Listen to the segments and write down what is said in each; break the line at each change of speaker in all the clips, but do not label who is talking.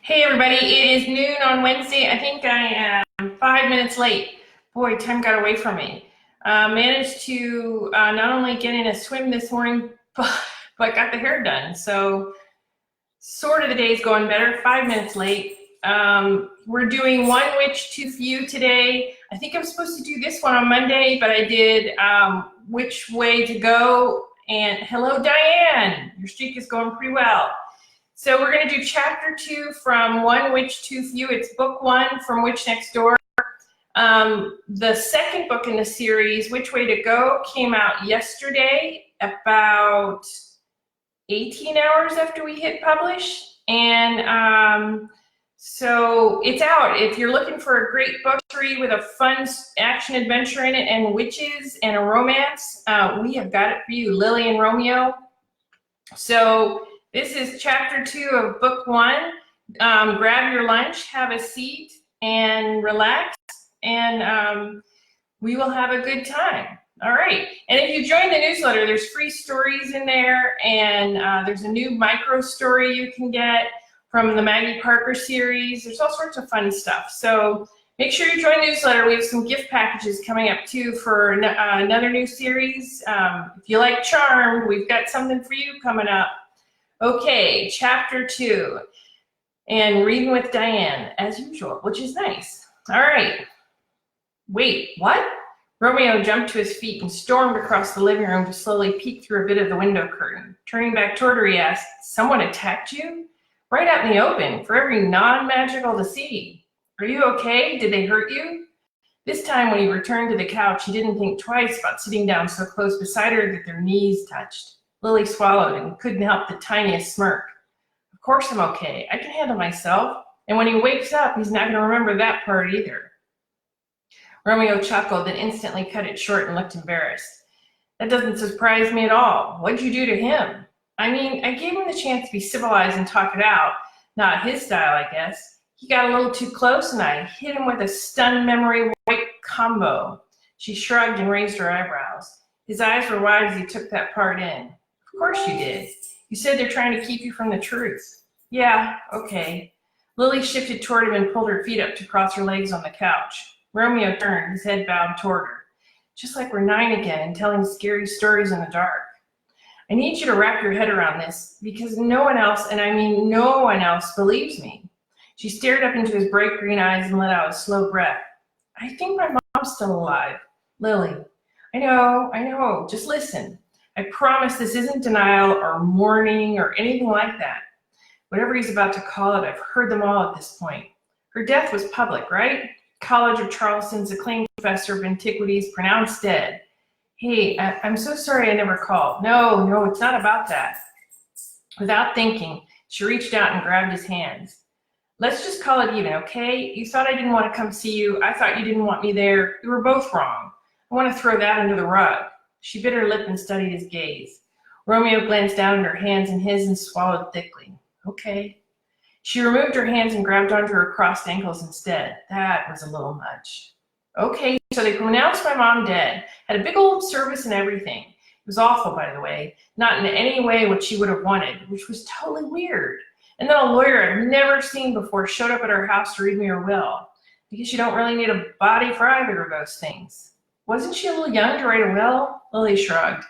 Hey everybody, it is noon on Wednesday. I think I am 5 minutes late. Boy, time got away from me. Managed to not only get in a swim this morning, but got the hair done. So sort of the day's going better, 5 minutes late. We're doing One Witch, Too Few today. I think I'm supposed to do this one on Monday, but I did Which Way to Go. And hello, Diane. Your streak is going pretty well. So we're going to do chapter 2 from One Witch, Too Few. It's book 1 from Witch Next Door. The second book in the series, Which Way to Go, came out yesterday, about 18 hours after we hit publish. And so it's out. If you're looking for a great book to read with a fun action adventure in it and witches and a romance, we have got it for you, Lily and Romeo. So this is chapter 2 of book 1. Grab your lunch, have a seat, and relax, and we will have a good time. All right. And if you join the newsletter, there's free stories in there, and there's a new micro story you can get from the Maggie Parker series. There's all sorts of fun stuff. So make sure you join the newsletter. We have some gift packages coming up too for another new series. If you like Charmed, we've got something for you coming up. Okay, chapter 2, and reading with Diane, as usual, which is nice. All right. Wait, what? Romeo jumped to his feet and stormed across the living room to slowly peek through a bit of the window curtain. Turning back toward her, he asked, "Someone attacked you?" "Right out in the open, for every non-magical to see. Are you okay? Did they hurt you?" This time, when he returned to the couch, he didn't think twice about sitting down so close beside her that their knees touched. Lily swallowed and couldn't help the tiniest smirk. "Of course I'm okay. I can handle myself. And when he wakes up, he's not going to remember that part either." Romeo chuckled and instantly cut it short and looked embarrassed. "That doesn't surprise me at all. What'd you do to him?" "I mean, I gave him the chance to be civilized and talk it out. Not his style, I guess. He got a little too close and I hit him with a stun memory white combo." She shrugged and raised her eyebrows. His eyes were wide as he took that part in. "Of course you did. You said they're trying to keep you from the truth." "Yeah, okay." Lily shifted toward him and pulled her feet up to cross her legs on the couch. Romeo turned, his head bowed toward her. "Just like we're 9 again and telling scary stories in the dark. I need you to wrap your head around this because no one else, and I mean no one else, believes me." She stared up into his bright green eyes and let out a slow breath. "I think my mom's still alive." "Lily, I know, just listen. I promise this isn't denial or mourning or anything like that. Whatever he's about to call it, I've heard them all at this point. Her death was public, right? College of Charleston's acclaimed professor of antiquities pronounced dead. Hey, I'm so sorry I never called. No, it's not about that." Without thinking, she reached out and grabbed his hands. "Let's just call it even, okay? You thought I didn't want to come see you. I thought you didn't want me there. We were both wrong. I want to throw that under the rug." She bit her lip and studied his gaze. Romeo glanced down at her hands in his and swallowed thickly. "Okay." She removed her hands and grabbed onto her crossed ankles instead. That was a little much. "Okay, so they pronounced my mom dead. Had a big old service and everything. It was awful, by the way. Not in any way what she would have wanted, which was totally weird. And then a lawyer I've never seen before showed up at her house to read me her will. I guess you don't really need a body for either of those things." "Wasn't she a little young to write a will?" Lily shrugged.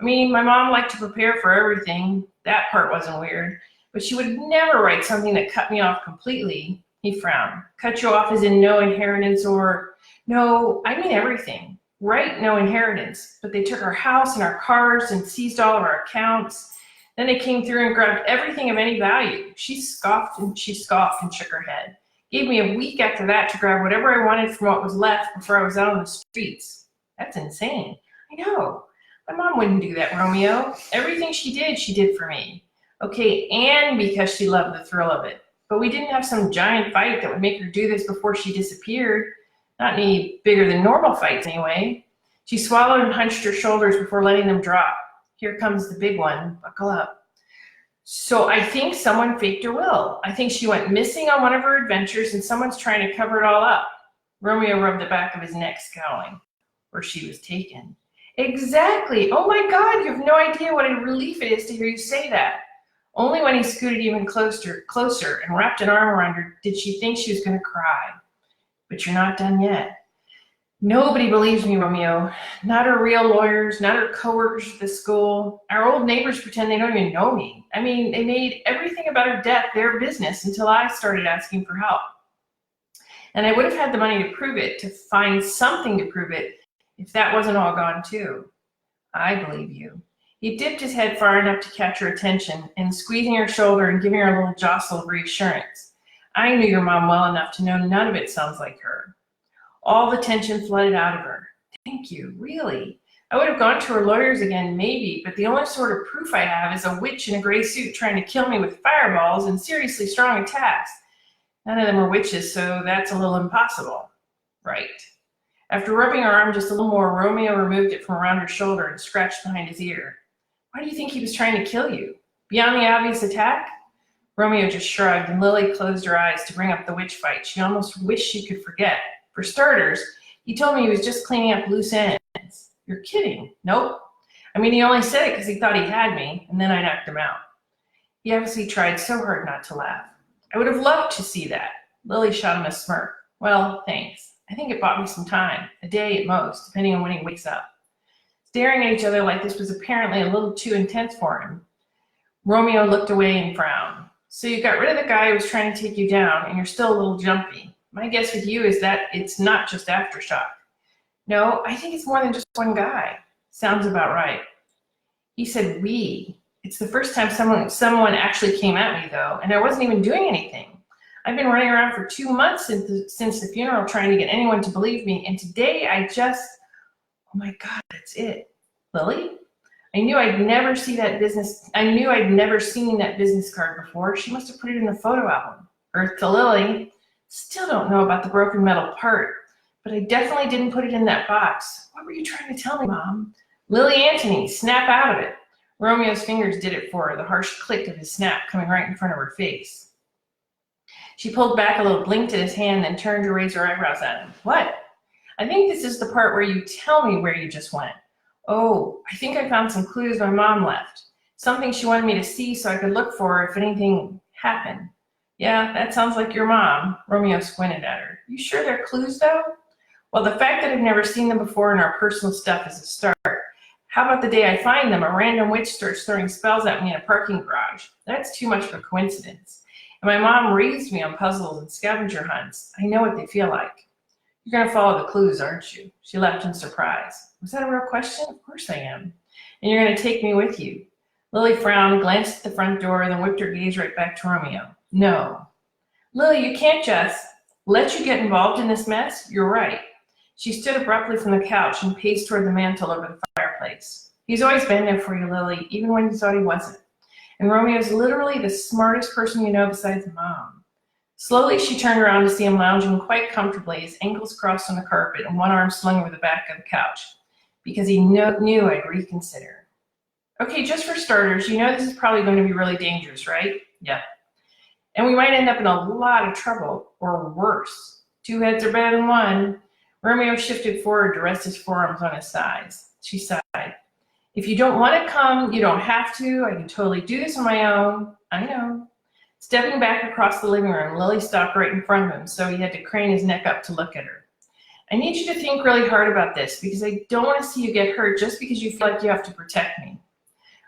"I mean, my mom liked to prepare for everything. That part wasn't weird. But she would never write something that cut me off completely." He frowned. "Cut you off as in no inheritance or..." "No, I mean everything. Right, no inheritance. But they took our house and our cars and seized all of our accounts. Then they came through and grabbed everything of any value." She scoffed and shook her head. "Gave me a week after that to grab whatever I wanted from what was left before I was out on the streets." "That's insane." "I know. My mom wouldn't do that, Romeo. Everything she did for me. Okay, and because she loved the thrill of it. But we didn't have some giant fight that would make her do this before she disappeared. Not any bigger than normal fights, anyway." She swallowed and hunched her shoulders before letting them drop. "Here comes the big one. Buckle up. So I think someone faked her will. I think she went missing on one of her adventures and someone's trying to cover it all up." Romeo rubbed the back of his neck, scowling. "Or she was taken." "Exactly. Oh my God, you have no idea what a relief it is to hear you say that." Only when he scooted even closer and wrapped an arm around her did she think she was going to cry. But you're not done yet. Nobody believes me, Romeo. Not her real lawyers, not her coworkers at the school. Our old neighbors pretend they don't even know me. I mean, they made everything about her death their business until I started asking for help. And I would have had the money to prove it, to find something to prove it, if that wasn't all gone too. I believe you. He dipped his head far enough to catch her attention and squeezing her shoulder and giving her a little jostle of reassurance. I knew your mom well enough to know none of it sounds like her. All the tension flooded out of her. Thank you, really. I would have gone to her lawyers again, maybe, but the only sort of proof I have is a witch in a gray suit trying to kill me with fireballs and seriously strong attacks. None of them are witches, so that's a little impossible. Right. After rubbing her arm just a little more, Romeo removed it from around her shoulder and scratched behind his ear. Why do you think he was trying to kill you? Beyond the obvious attack? Romeo just shrugged, and Lily closed her eyes to bring up the witch fight. She almost wished she could forget. For starters, he told me he was just cleaning up loose ends. You're kidding. Nope. I mean, he only said it because he thought he had me, and then I knocked him out. He obviously tried so hard not to laugh. I would have loved to see that. Lily shot him a smirk. Well, thanks. I think it bought me some time, a day at most, depending on when he wakes up. Staring at each other like this was apparently a little too intense for him. Romeo looked away and frowned. So you got rid of the guy who was trying to take you down, and you're still a little jumpy. My guess with you is that it's not just aftershock. No, I think it's more than just one guy. Sounds about right. He said we. It's the first time someone actually came at me, though, and I wasn't even doing anything. I've been running around for 2 months since the funeral trying to get anyone to believe me, and today I just... Oh my God, that's it. Lily? I knew I'd never seen that business card before. She must have put it in the photo album. Earth to Lily. Still don't know about the broken metal part, but I definitely didn't put it in that box. What were you trying to tell me, Mom? Lily Antony, snap out of it. Romeo's fingers did it for her, the harsh click of his snap coming right in front of her face. She pulled back a little, blinked at his hand, then turned to raise her eyebrows at him. What? I think this is the part where you tell me where you just went. Oh, I think I found some clues my mom left. Something she wanted me to see so I could look for her if anything happened. Yeah, that sounds like your mom. Romeo squinted at her. You sure they're clues, though? Well, the fact that I've never seen them before in our personal stuff is a start. How about the day I find them, a random witch starts throwing spells at me in a parking garage? That's too much of a coincidence. And my mom raised me on puzzles and scavenger hunts. I know what they feel like. You're going to follow the clues, aren't you? She laughed in surprise. Was that a real question? Of course I am. And you're going to take me with you. Lily frowned, glanced at the front door, then whipped her gaze right back to Romeo. No. Lily, you can't just let you get involved in this mess. You're right. She stood abruptly from the couch and paced toward the mantel over the fireplace. He's always been there for you, Lily, even when you thought he wasn't. And Romeo's literally the smartest person you know besides Mom. Slowly, she turned around to see him lounging quite comfortably, his ankles crossed on the carpet and one arm slung over the back of the couch, because he knew I'd reconsider. Okay, just for starters, you know this is probably going to be really dangerous, right? Yeah. And we might end up in a lot of trouble, or worse. 2 heads are better than 1. Romeo shifted forward to rest his forearms on his thighs. She sighed. If you don't want to come, you don't have to. I can totally do this on my own. I know. Stepping back across the living room, Lily stopped right in front of him, so he had to crane his neck up to look at her. I need you to think really hard about this, because I don't want to see you get hurt just because you feel like you have to protect me.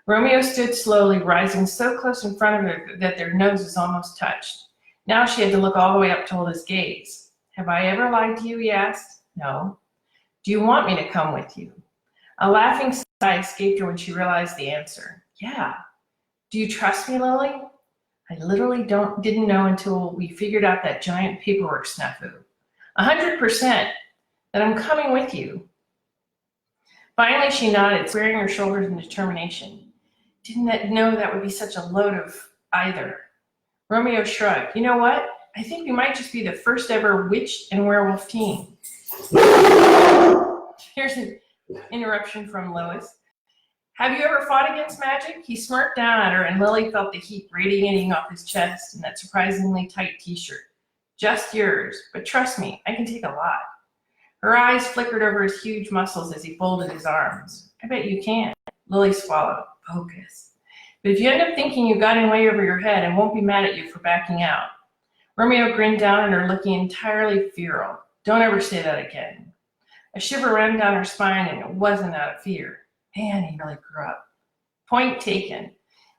Romeo stood slowly, rising so close in front of her that their noses almost touched. Now she had to look all the way up to hold his gaze. Have I ever lied to you, he asked. No. Do you want me to come with you? A laughing sigh escaped her when she realized the answer. Yeah. Do you trust me, Lily? I literally didn't know until we figured out that giant paperwork snafu. 100% that I'm coming with you. Finally, she nodded, squaring her shoulders in determination. Didn't know that would be such a load of either. Romeo shrugged. You know what? I think we might just be the first ever witch and werewolf team. Here's an interruption from Lois. Have you ever fought against magic? He smirked down at her, and Lily felt the heat radiating off his chest in that surprisingly tight t-shirt. Just yours, but trust me, I can take a lot. Her eyes flickered over his huge muscles as he folded his arms. I bet you can. Lily swallowed. Focus. But if you end up thinking you got in way over your head, I won't be mad at you for backing out. Romeo grinned down at her, looking entirely feral. Don't ever say that again. A shiver ran down her spine, and it wasn't out of fear. Man, he really grew up. Point taken.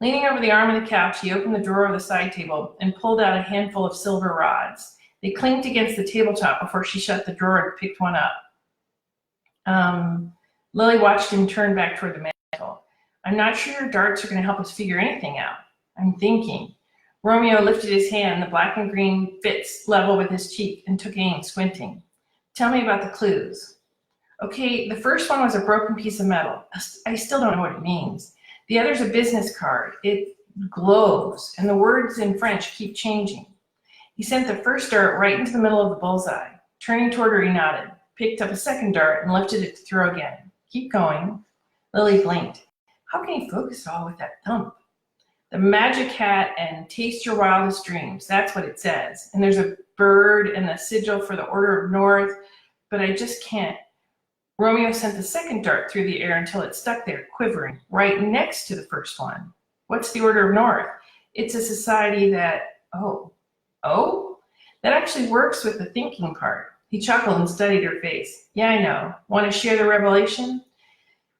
Leaning over the arm of the couch, he opened the drawer of the side table and pulled out a handful of silver rods. They clinked against the tabletop before she shut the drawer and picked one up. Lily watched him turn back toward the mantel. I'm not sure your darts are going to help us figure anything out. I'm thinking. Romeo lifted his hand, the black and green bits level with his cheek, and took aim, squinting. Tell me about the clues. Okay, the first one was a broken piece of metal. I still don't know what it means. The other's a business card. It glows, and the words in French keep changing. He sent the first dart right into the middle of the bullseye. Turning toward her, he nodded, picked up a second dart, and lifted it to throw again. Keep going. Lily blinked. How can he focus all with that thump? The magic hat and taste your wildest dreams. That's what it says. And there's a bird and the sigil for the Order of North, but I just can't. Romeo sent the second dart through the air until it stuck there, quivering, right next to the first one. What's the Order of North? It's a society that, oh, that actually works with the thinking part. He chuckled and studied her face. Yeah, I know. Want to share the revelation?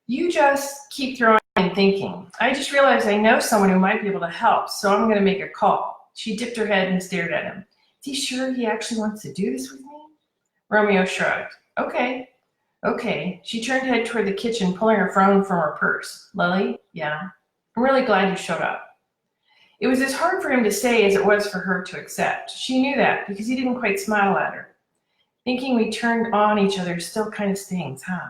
You just keep throwing and thinking. I just realized I know someone who might be able to help, so I'm going to make a call. She dipped her head and stared at him. Is he sure he actually wants to do this with me? Romeo shrugged. Okay. She turned to head toward the kitchen, pulling her phone from her purse. Lily? Yeah. I'm really glad you showed up. It was as hard for him to say as it was for her to accept. She knew that because he didn't quite smile at her. Thinking we turned on each other still kind of stings, huh?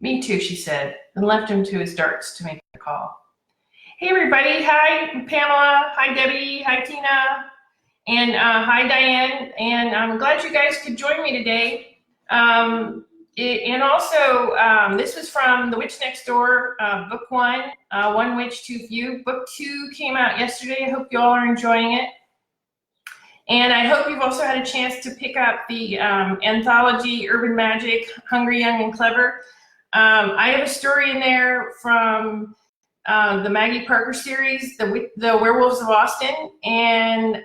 Me too, she said, and left him to his darts to make the call. Hey, everybody. Hi, Pamela. Hi, Debbie. Hi, Tina. And hi, Diane. And I'm glad you guys could join me today. And also, this was from The Witch Next Door, Book 1, One Witch, Two Few. Book 2 came out yesterday. I hope you all are enjoying it. And I hope you've also had a chance to pick up the anthology, Urban Magic, Hungry, Young, and Clever. I have a story in there from the Maggie Parker series, the Werewolves of Austin. And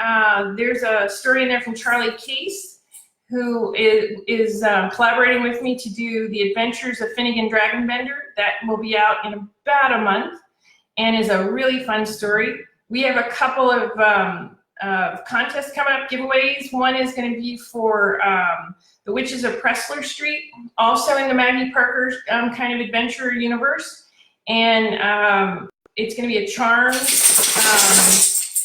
there's a story in there from Charlie Case, who is collaborating with me to do The Adventures of Finnegan Dragonbender. That will be out in about a month and is a really fun story. We have a couple of contests coming up, giveaways. One is going to be for The Witches of Pressler Street, also in the Maggie Parker kind of adventure universe. And it's going to be a charm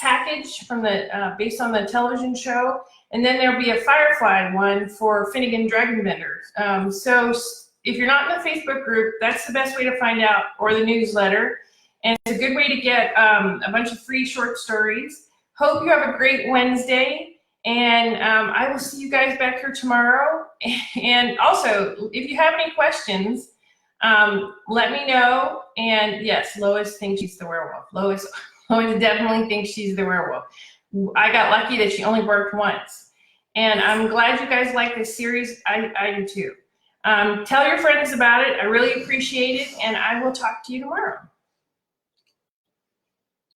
package from the based on the television show. And then there'll be a Firefly one for Finnegan Dragonbender. So if you're not in the Facebook group, that's the best way to find out, or the newsletter. And it's a good way to get a bunch of free short stories. Hope you have a great Wednesday. And I will see you guys back here tomorrow. And also, if you have any questions, let me know. And yes, Lois thinks she's the werewolf. Lois definitely thinks she's the werewolf. I got lucky that she only barked once. And I'm glad you guys like this series. I do too. Tell your friends about it. I really appreciate it. And I will talk to you tomorrow.